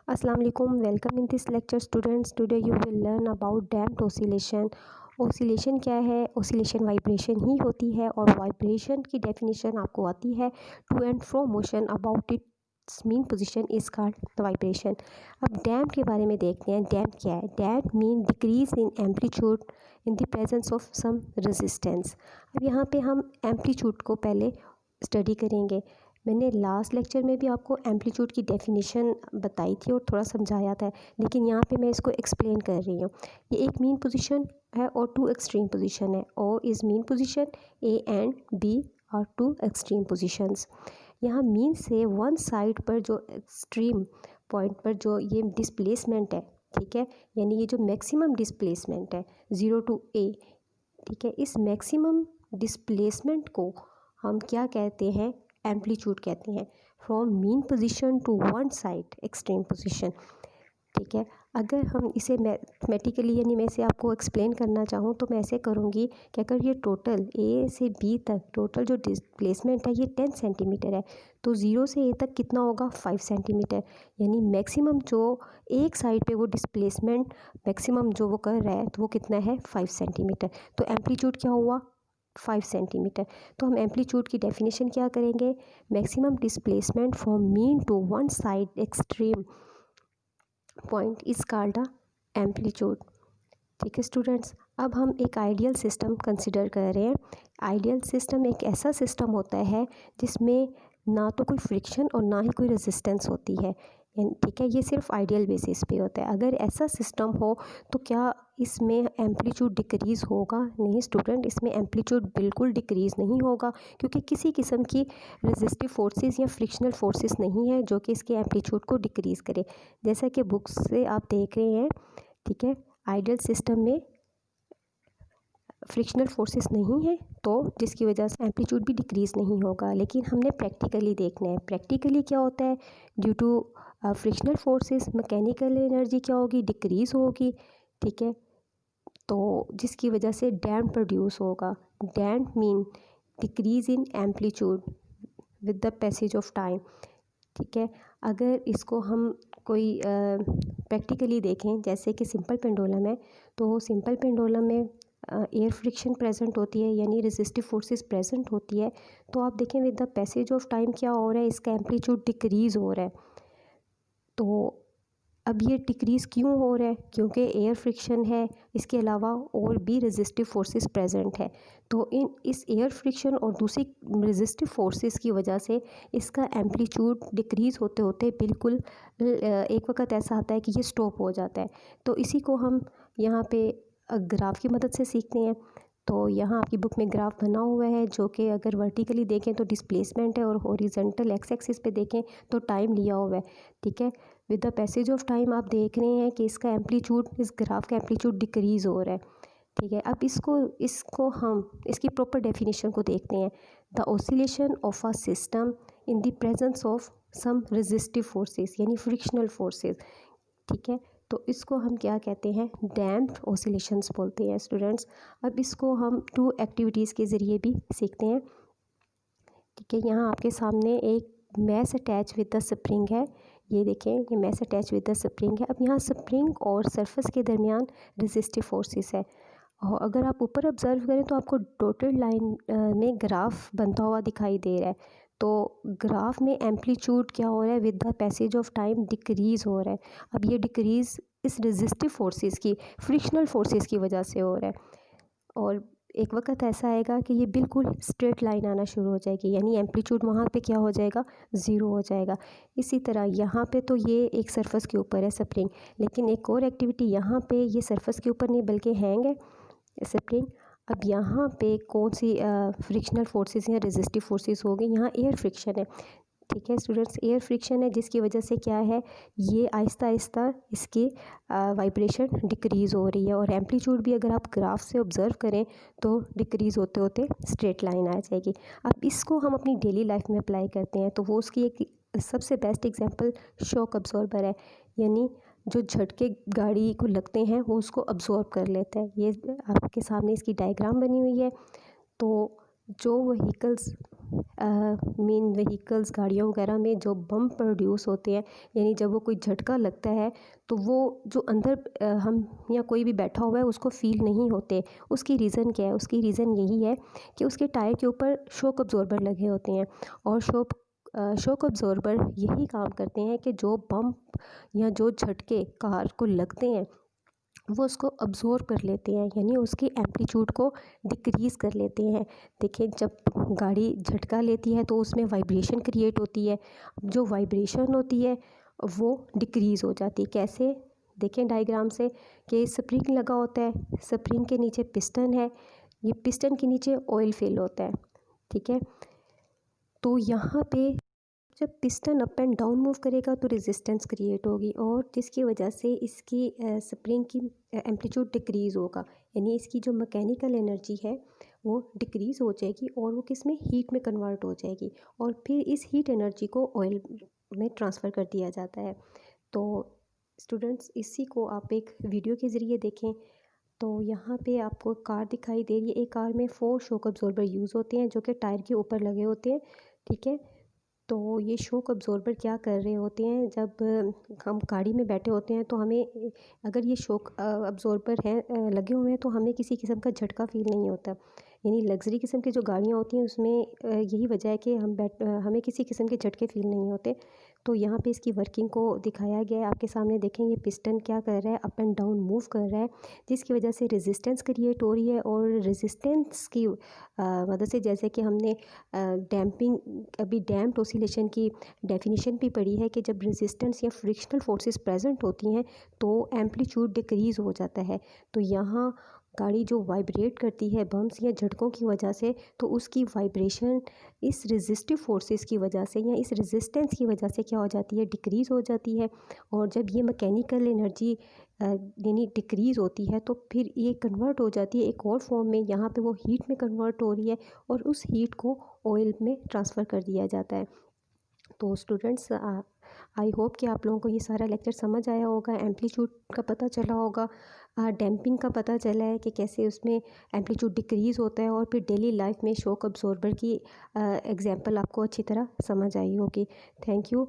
Assalamu alaikum. Welcome in this lecture students. Today you will learn about damped oscillation. oscillation क्या है? oscillation vibration ही होती है और vibration की डेफिनेशन आपको आती है to and fro motion about its mean position is called the vibration. अब डैम्प के बारे में देखते हैं। डैम्प क्या है? Damp mean decrease in amplitude in the presence of some resistance. अब यहाँ पे हम एम्पलीट्यूड को पहले स्टडी करेंगे। मैंने लास्ट लेक्चर में भी आपको एम्पलीट्यूड की डेफिनेशन बताई थी और थोड़ा समझाया था, लेकिन यहाँ पे मैं इसको एक्सप्लेन कर रही हूँ। ये एक मीन पोजीशन है और टू एक्सट्रीम पोजीशन है। O is mean position, A and B are two extreme positions. यहाँ मीन से वन साइड पर जो एक्सट्रीम पॉइंट पर जो ये डिस्प्लेसमेंट है, ठीक है, यानी ये जो मैक्सिमम डिस्प्लेसमेंट है 0 to A, ठीक है, इस मैक्सिमम डिस्प्लेसमेंट को हम क्या कहते हैं? एम्पलीट्यूड कहते हैं। From mean position to one side extreme position, ठीक है। अगर हम इसे मैथमेटिकली यानी मैं इसे आपको एक्सप्लेन करना चाहूँ तो मैं ऐसे करूँगी कि अगर ये टोटल ए से बी तक टोटल जो डिस्प्लेसमेंट है ये 10 सेंटीमीटर है, तो 0 से ए तक कितना होगा? 5 सेंटीमीटर। यानी मैक्सिमम जो एक साइड पे वो डिस्प्लेसमेंट मैक्सिमम जो वो कर रहा है तो वो कितना है? 5 सेंटीमीटर। तो एम्पलीट्यूड क्या हुआ? 5 सेंटीमीटर। तो हम एम्पलीट्यूड की डेफिनेशन क्या करेंगे? Maximum displacement from mean to one side extreme point is called the amplitude. ठीक है स्टूडेंट्स, अब हम एक आइडियल सिस्टम कंसिडर कर रहे हैं। आइडियल सिस्टम एक ऐसा सिस्टम होता है जिसमें ना तो कोई फ्रिक्शन और ना ही कोई रेजिस्टेंस होती है, ठीक है। ये सिर्फ आइडियल बेसिस पे होता है। अगर ऐसा सिस्टम हो तो क्या इसमें एम्पलीट्यूड डिक्रीज़ होगा? नहीं स्टूडेंट, इसमें एम्पलीट्यूड बिल्कुल डिक्रीज़ नहीं होगा, क्योंकि किसी किस्म की रेजिस्टिव फोर्सेस या फ्रिक्शनल फोर्सेस नहीं है जो कि इसके एम्पलीट्यूड को डिक्रीज़ करे। जैसा कि बुक्स से आप देख रहे हैं, ठीक है, आइडियल सिस्टम में फ्रिक्शनल फोर्सेस नहीं है, तो जिसकी वजह से एम्पलीट्यूड भी डिक्रीज़ नहीं होगा। लेकिन हमने प्रैक्टिकली देखना है। प्रैक्टिकली क्या होता है? Due to frictional forces mechanical energy क्या होगी? डिक्रीज़ होगी, ठीक है। तो जिसकी वजह से डैम्प प्रोड्यूस होगा। Damp mean decrease in amplitude with the passage of time, ठीक है। अगर इसको हम कोई प्रैक्टिकली देखें, जैसे कि सिंपल पेंडुलम है, तो सिंपल पेंडुलम में एयर फ्रिक्शन प्रेजेंट होती है, यानी रेजिस्टिव फोर्सेस प्रेजेंट होती है। तो आप देखें with the passage of time क्या हो रहा है? इसका एम्पलीट्यूड डिक्रीज़ हो रहा है। तो अब ये डिक्रीज़ क्यों हो रहा है? क्योंकि एयर फ्रिक्शन है, इसके अलावा और भी रेजिस्टिव फोर्सेस प्रेजेंट है। तो इस एयर फ्रिक्शन और दूसरी रेजिस्टिव फोर्सेस की वजह से इसका एम्पलीट्यूड डिक्रीज़ होते होते बिल्कुल एक वक्त ऐसा आता है कि ये स्टॉप हो जाता है। तो इसी को हम यहाँ पे ग्राफ की मदद से सीखते हैं। तो यहाँ आपकी बुक में ग्राफ बना हुआ है, जो कि अगर वर्टिकली देखें तो डिस्प्लेसमेंट है और हॉरिजॉन्टल एक्स एक्सिस पे देखें तो टाइम लिया हुआ है, ठीक है। With the passage of time आप देख रहे हैं कि इसका एम्पलीट्यूड, इस ग्राफ का एम्पलीट्यूड डिक्रीज़ हो रहा है, ठीक है। अब इसको हम इसकी प्रॉपर डेफिनेशन को देखते हैं। The oscillation of a system in the presence of some resistive forces यानी फ्रिक्शनल फोर्सेस, ठीक है। तो इसको हम क्या कहते हैं? डैम्प्ड ऑसिलेशंस बोलते हैं स्टूडेंट्स। अब इसको हम टू एक्टिविटीज़ के ज़रिए भी सीखते हैं, ठीक है। यहाँ आपके सामने एक mass attach with the spring है। ये देखें, ये mass attach with the spring है। अब यहाँ स्प्रिंग और सरफेस के दरमियान रेजिस्टिव फोर्सेस है। और अगर आप ऊपर ऑब्जर्व करें तो आपको डॉटेड लाइन में ग्राफ बनता हुआ दिखाई दे रहा है। तो ग्राफ में एम्पलीट्यूड क्या हो रहा है? With the passage of time decrease हो रहा है। अब ये डिक्रीज़ इस रेजिस्टिव फोर्सेस की, फ्रिक्शनल फोर्सेस की वजह से हो रहा है। और एक वक्त ऐसा आएगा कि ये बिल्कुल स्ट्रेट लाइन आना शुरू हो जाएगी, यानी एम्पलीट्यूड वहाँ पे क्या हो जाएगा? ज़ीरो हो जाएगा। इसी तरह यहाँ पे तो ये एक सरफेस के ऊपर है स्प्रिंग, लेकिन एक और एक्टिविटी यहाँ पे ये सरफेस के ऊपर नहीं बल्कि हैंग है स्प्रिंग। अब यहाँ पे कौन सी फ्रिक्शनल फोर्सेस या रेजिस्टिव फोर्सेस हो गई? यहाँ एयर फ्रिक्शन है, ठीक है स्टूडेंट्स। एयर फ्रिक्शन है जिसकी वजह से क्या है? ये आहिस्ता आहिस्ता इसकी वाइब्रेशन डिक्रीज़ हो रही है। और एम्पलीट्यूड भी अगर आप ग्राफ से ऑब्ज़र्व करें तो डिक्रीज़ होते होते स्ट्रेट लाइन आ जाएगी। अब इसको हम अपनी डेली लाइफ में अप्लाई करते हैं तो वो उसकी एक सबसे बेस्ट एग्जांपल शॉक अब्जॉर्बर है, यानी जो झटके गाड़ी को लगते हैं वो उसको अब्जॉर्ब कर लेता है। ये आपके सामने इसकी डायग्राम बनी हुई है। तो जो व्हीकल्स मेन व्हीकल्स गाड़ियों वगैरह में जो बम प्रोड्यूस होते हैं, यानी जब वो कोई झटका लगता है तो वो जो अंदर हम या कोई भी बैठा हुआ है उसको फील नहीं होते। उसकी रीज़न क्या है? उसकी रीज़न यही है कि उसके टायर के ऊपर शॉक अब्जॉर्बर लगे होते हैं, और शॉक अब्जॉर्बर यही काम करते हैं कि जो बम या जो झटके कार को लगते हैं वो उसको अब्ज़ॉर्ब कर लेते हैं, यानी उसकी एम्पलीट्यूड को डिक्रीज़ कर लेते हैं। देखिए, जब गाड़ी झटका लेती है तो उसमें वाइब्रेशन क्रिएट होती है। जो वाइब्रेशन होती है वो डिक्रीज़ हो जाती है। कैसे? देखें डायग्राम से कि स्प्रिंग लगा होता है, स्प्रिंग के नीचे पिस्टन है, ये पिस्टन के नीचे ऑयल फिल होता है, ठीक है। तो यहाँ पे जब piston up and down move करेगा तो रेजिस्टेंस क्रिएट होगी, और जिसकी वजह से इसकी स्प्रिंग की एम्पलीट्यूड डिक्रीज़ होगा, यानी इसकी जो मैकेनिकल एनर्जी है वो डिक्रीज़ हो जाएगी और वो किस में हीट में कन्वर्ट हो जाएगी, और फिर इस हीट एनर्जी को ऑयल में ट्रांसफ़र कर दिया जाता है। तो स्टूडेंट्स, इसी को आप एक वीडियो के ज़रिए देखें। तो यहाँ पे आपको कार दिखाई दे रही है। एक कार में 4 शॉक अब्जॉर्बर यूज़ होते हैं जो कि टायर के ऊपर लगे होते हैं, ठीक है। तो ये शॉक अब्जॉर्बर क्या कर रहे होते हैं, जब हम गाड़ी में बैठे होते हैं तो हमें अगर ये शॉक अब्जॉर्बर हैं लगे हुए हैं तो हमें किसी किस्म का झटका फ़ील नहीं होता। यानी लग्जरी किस्म की जो गाड़ियाँ होती हैं उसमें यही वजह है कि हमें किसी किस्म के झटके फ़ील नहीं होते। तो यहाँ पे इसकी वर्किंग को दिखाया गया है, आपके सामने देखें। ये पिस्टन क्या कर रहा है, अप एंड डाउन मूव कर रहा है, जिसकी वजह से रेजिस्टेंस क्रिएट हो रही है, और रेजिस्टेंस की मदद से, जैसे कि हमने डैम्पिंग अभी डैम्प्ड ऑसिलेशन की डेफिनेशन भी पढ़ी है कि जब रेजिस्टेंस या फ्रिक्शनल फोर्सेस प्रेजेंट होती हैं तो एम्पलीट्यूड डिक्रीज़ हो जाता है। तो यहाँ गाड़ी जो वाइब्रेट करती है बम्स या झटकों की वजह से, तो उसकी वाइब्रेशन इस रेजिस्टिव फोर्सेस की वजह से या इस रेजिस्टेंस की वजह से क्या हो जाती है, डिक्रीज़ हो जाती है। और जब ये मैकेनिकल एनर्जी यानी डिक्रीज़ होती है तो फिर ये कन्वर्ट हो जाती है एक और फॉर्म में, यहाँ पे वो हीट में कन्वर्ट हो रही है और उस हीट को ऑयल में ट्रांसफ़र कर दिया जाता है। तो स्टूडेंट्स, आई होप कि आप लोगों को ये सारा लेक्चर समझ आया होगा, एम्पलीट्यूड का पता चला होगा, डैम्पिंग का पता चला है कि कैसे उसमें एम्पलीट्यूड डिक्रीज़ होता है, और फिर डेली लाइफ में शॉक अब्जॉर्बर की एग्जांपल आपको अच्छी तरह समझ आई होगी। Thank you.